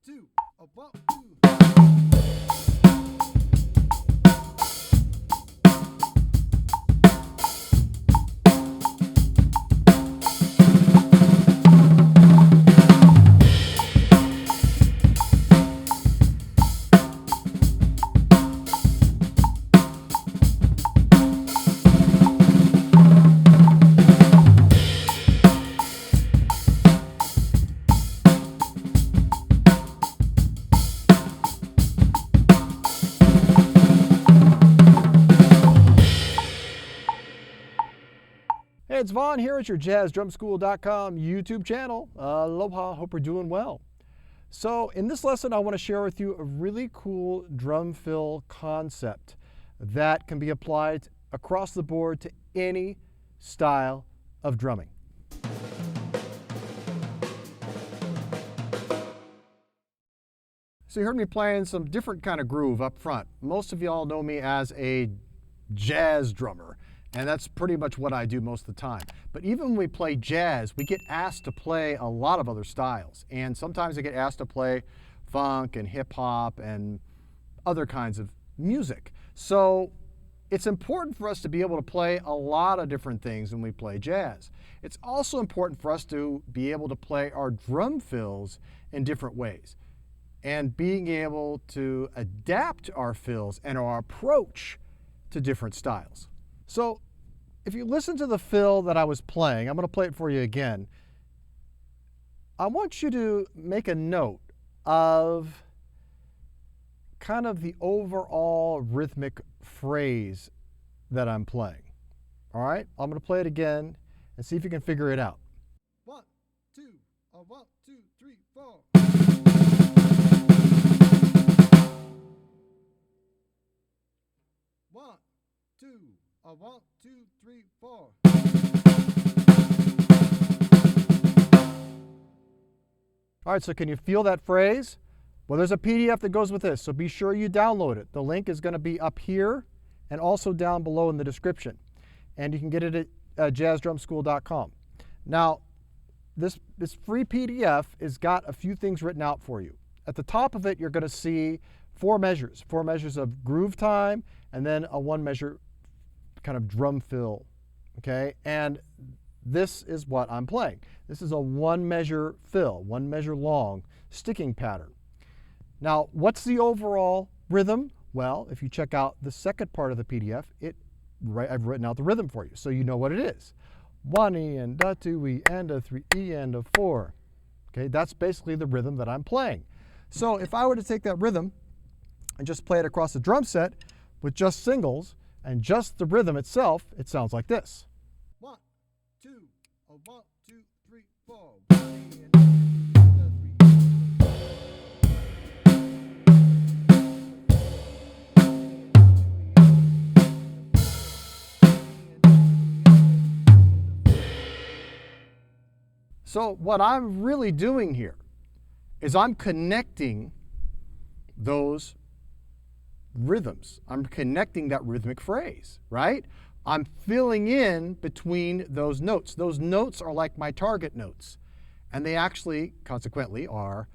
two, a 1, 2. Hey, it's Vaughn here at your jazzdrumschool.com YouTube channel. Aloha, hope you're doing well. So in this lesson, I want to share with you a really cool drum fill concept that can be applied across the board to any style of drumming. So you heard me playing some different kind of groove up front. Most of y'all know me as a jazz drummer. And that's pretty much what I do most of the time. But even when we play jazz, we get asked to play a lot of other styles. And sometimes I get asked to play funk and hip hop and other kinds of music. So it's important for us to be able to play a lot of different things when we play jazz. It's also important for us to be able to play our drum fills in different ways. And being able to adapt our fills and our approach to different styles. So if you listen to the fill that I was playing, I'm going to play it for you again. I want you to make a note of kind of the overall rhythmic phrase that I'm playing. All right? I'm going to play it again and see if you can figure it out. 1, 2, 1, 2, 3, 4. 1, 2. 1, 2, 3, 4. All right, so can you feel that phrase? Well, there's a PDF that goes with this, so be sure you download it. The link is going to be up here and also down below in the description. And you can get it at jazzdrumschool.com. Now, this free PDF has got a few things written out for you. At the top of it, you're going to see four measures of groove time, and then a one measure kind of drum fill, okay? And this is what I'm playing. This is a one measure fill, one measure long sticking pattern. Now, what's the overall rhythm? Well, if you check out the second part of the PDF, I've written out the rhythm for you, so you know what it is. 1 E and a 2 E and a 3 E and a 4. Okay, that's basically the rhythm that I'm playing. So if I were to take that rhythm and just play it across the drum set with just singles, and just the rhythm itself, it sounds like this. 1, 2, 1, 2, 3, 4. So what I'm really doing here is I'm connecting those rhythms. I'm connecting that rhythmic phrase, right? I'm filling in between those notes. Those notes are like my target notes. And they actually, consequently, are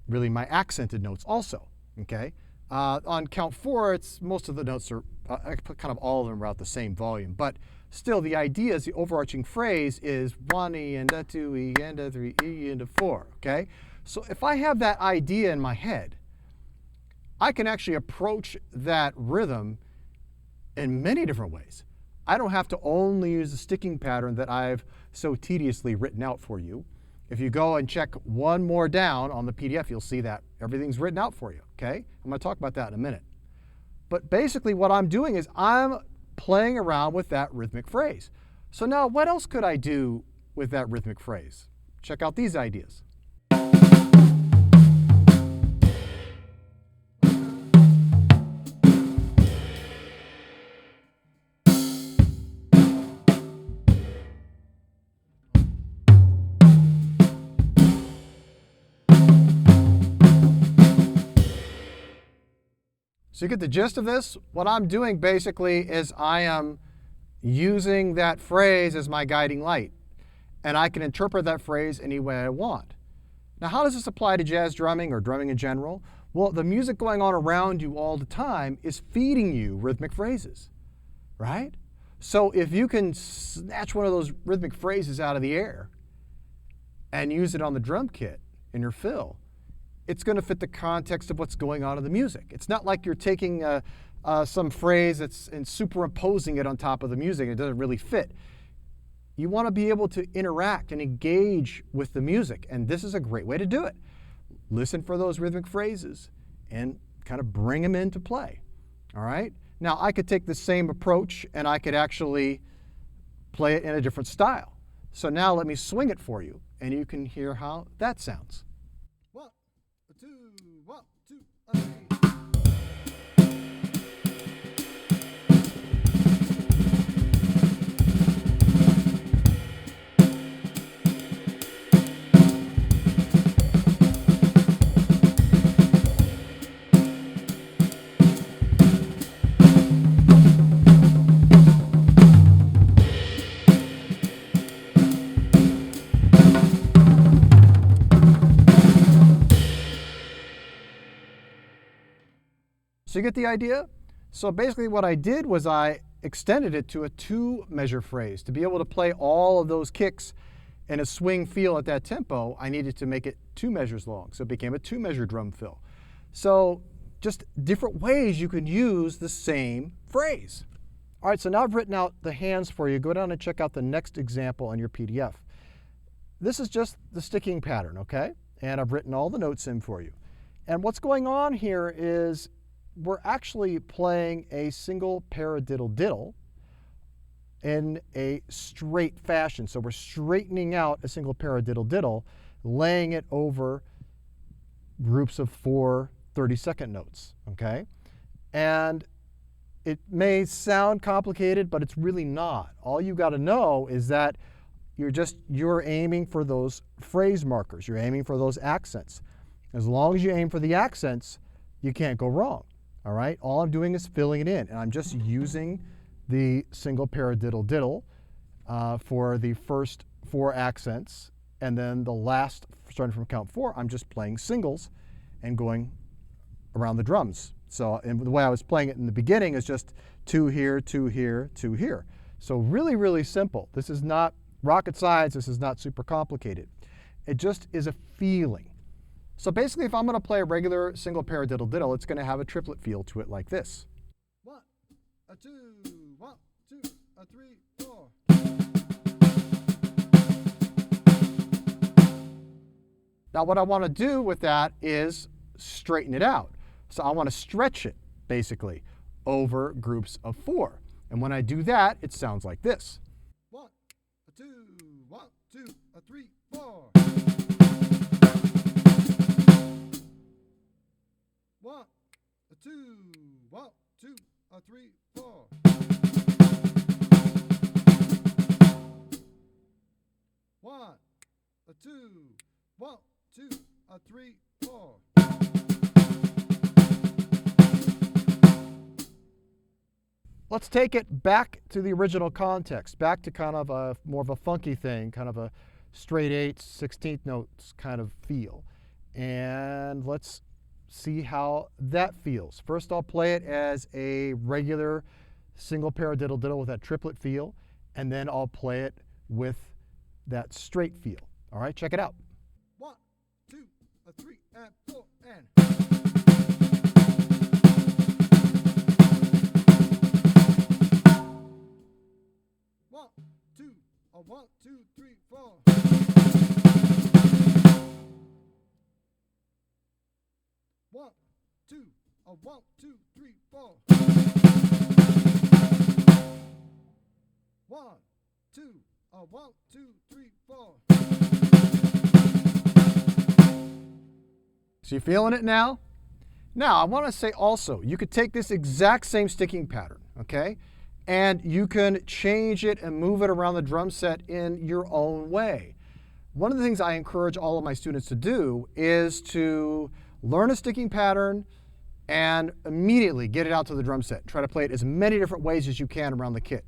really my accented notes also, okay? On count 4, most of the notes are, I put kind of all of them are at the same volume. But still, the idea is the overarching phrase is 1 E and a 2 E and a 3 E and a 4, okay? So if I have that idea in my head, I can actually approach that rhythm in many different ways. I don't have to only use the sticking pattern that I've so tediously written out for you. If you go and check one more down on the PDF, you'll see that everything's written out for you, okay? I'm going to talk about that in a minute. But basically what I'm doing is I'm playing around with that rhythmic phrase. So now what else could I do with that rhythmic phrase? Check out these ideas. So you get the gist of this? What I'm doing basically is I am using that phrase as my guiding light. And I can interpret that phrase any way I want. Now, how does this apply to jazz drumming or drumming in general? Well, the music going on around you all the time is feeding you rhythmic phrases, right? So if you can snatch one of those rhythmic phrases out of the air and use it on the drum kit in your fill, it's going to fit the context of what's going on in the music. It's not like you're taking some phrase and superimposing it on top of the music. It doesn't really fit. You want to be able to interact and engage with the music, and this is a great way to do it. Listen for those rhythmic phrases and kind of bring them into play, all right? Now, I could take the same approach and I could actually play it in a different style. So now let me swing it for you, and you can hear how that sounds. 1, 2, 1, 2, 3. So you get the idea? So basically what I did was I extended it to a 2-measure phrase. To be able to play all of those kicks in a swing feel at that tempo, I needed to make it 2 measures long. So it became a 2-measure drum fill. So just different ways you can use the same phrase. All right, so now I've written out the hands for you. Go down and check out the next example on your PDF. This is just the sticking pattern, okay? And I've written all the notes in for you. And what's going on here is we're actually playing a single paradiddle diddle in a straight fashion. So we're straightening out a single paradiddle diddle, laying it over groups of 4 30-second notes, okay? And it may sound complicated, but it's really not. All you got to know is that you're aiming for those phrase markers. You're aiming for those accents. As long as you aim for the accents, you can't go wrong. All right, all I'm doing is filling it in, and I'm just using the single paradiddle diddle for the first 4 accents, and then the last, starting from count 4, I'm just playing singles and going around the drums. So and the way I was playing it in the beginning is just 2 here, 2 here, 2 here. So really, really simple. This is not rocket science. This is not super complicated. It just is a feeling. So basically, if I'm going to play a regular single paradiddle diddle, it's going to have a triplet feel to it like this. 1, 2, 1, 2, 3, 4. Now what I want to do with that is straighten it out. So I want to stretch it, basically, over groups of 4. And when I do that, it sounds like this. 1, 2, 1, 2, 3, 4. 1, 2, 1, 2, 3, 4. 1, 2, 1, 2, 3, 4. Let's take it back to the original context, back to kind of a more of a funky thing, kind of a straight 8, 16th notes kind of feel. And let's see how that feels. First, I'll play it as a regular single paradiddle diddle with that triplet feel, and then I'll play it with that straight feel. All right, check it out. 1, 2, 3, and 4, and. 1, 2, 1, 2, 3, 4. 1, 2, 1, 2, 3, 4. 1, 2, 1, 2, 3, 4. So you feeling it now? Now I want to say also, you could take this exact same sticking pattern, okay? And you can change it and move it around the drum set in your own way. One of the things I encourage all of my students to do is to learn a sticking pattern and immediately get it out to the drum set. Try to play it as many different ways as you can around the kit.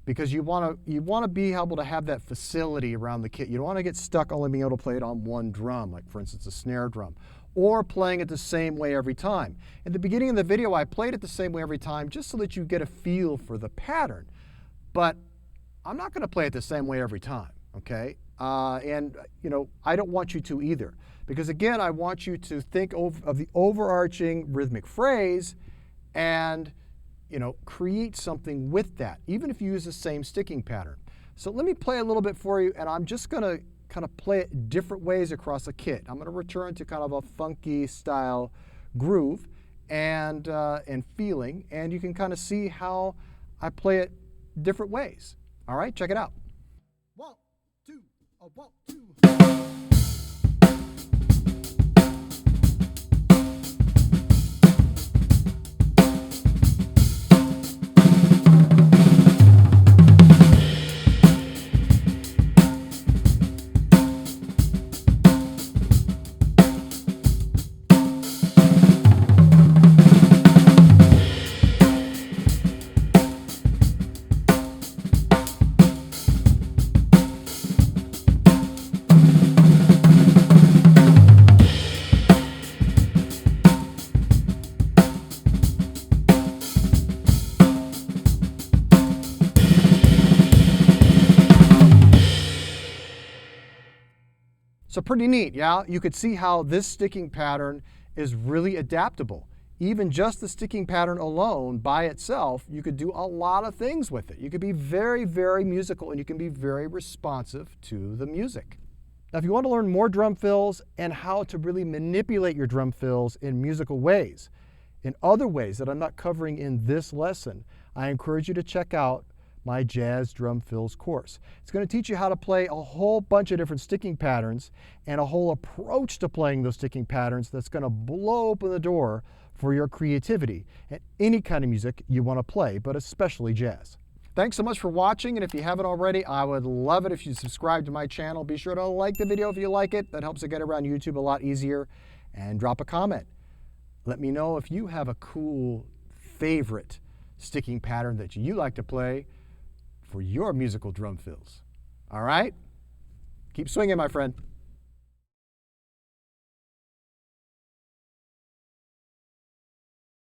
because you want to be able to have that facility around the kit. You don't want to get stuck only being able to play it on one drum, like for instance a snare drum, or playing it the same way every time. At the beginning of the video, I played it the same way every time just so that you get a feel for the pattern. But I'm not going to play it the same way every time, okay? And I don't want you to either, because again, I want you to think of the overarching rhythmic phrase and create something with that, even if you use the same sticking pattern. So let me play a little bit for you, and I'm just going to kind of play it different ways across the kit. I'm going to return to kind of a funky style groove and feeling, and you can kind of see how I play it different ways. All right, check it out. 1, 2, 1, 2. So pretty neat, yeah? You could see how this sticking pattern is really adaptable. Even just the sticking pattern alone by itself, you could do a lot of things with it. You could be very, very musical, and you can be very responsive to the music. Now, if you want to learn more drum fills and how to really manipulate your drum fills in musical ways, in other ways that I'm not covering in this lesson, I encourage you to check out my Jazz Drum Fills course. It's going to teach you how to play a whole bunch of different sticking patterns and a whole approach to playing those sticking patterns that's going to blow open the door for your creativity and any kind of music you want to play, but especially jazz. Thanks so much for watching, and if you haven't already, I would love it if you subscribe to my channel. Be sure to like the video if you like it. That helps it get around YouTube a lot easier. And drop a comment. Let me know if you have a cool favorite sticking pattern that you like to play for your musical drum fills. All right? Keep swinging, my friend.